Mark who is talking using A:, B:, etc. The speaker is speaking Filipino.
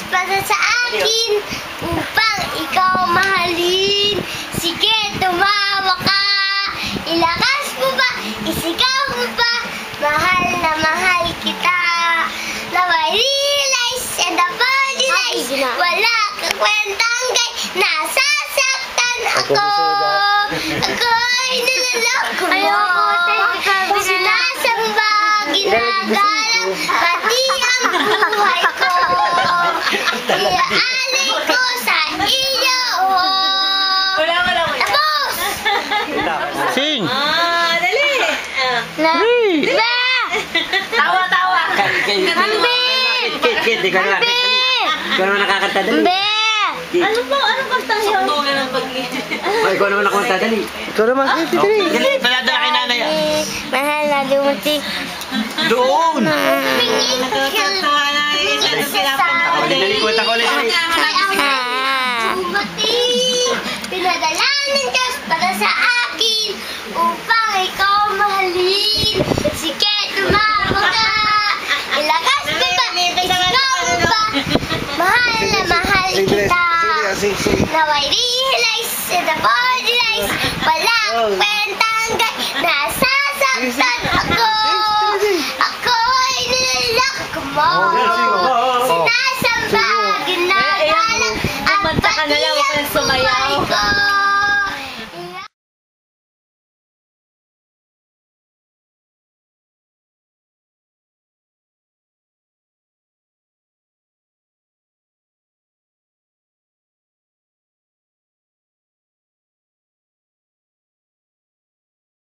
A: para sa akin upang ikaw mahalin. Sige, tumawa ka. Ilakas mo ba? Isigaw mo ba? Mahal na mahal kita. Now I realize and apologize. Wala kang kwentang gay. Nasasaktan ako. Ako'y nilaloko mo. Sinasamba, ginagalang, pati ang buhay ko. Iaalay ko sa iyo. Tapos!
B: Sing!
C: Dali!
A: Tawa!
B: Kit, ikaw na. Ikaw naman nakakanta, dali.
C: Ano po? Anong kastang yun? Saktugan ng pag-ibig.
B: Ikaw naman nakakanta, dali. Ikaw naman, Kit, dali. Dali, paladala kay nanay.
A: Mahal na dumating.
B: Doon!
C: Nakakatawa na yun. Ano pinapunta ko
B: Dali, kuwenta ko ulit.
A: Dumating. Pinadala ng Diyos para sa akin upang ikaw mahalin. Sige, tumawa ka. Ilakas mo ba? Isigaw mo ba? Mahal na mahal kita. Now I realize and apologize. Wala akong kwentang gay. Nasasaktan ako. Ako'y nilaloko mo. Sinasamba, ginagalang, at pati ang buhay ko.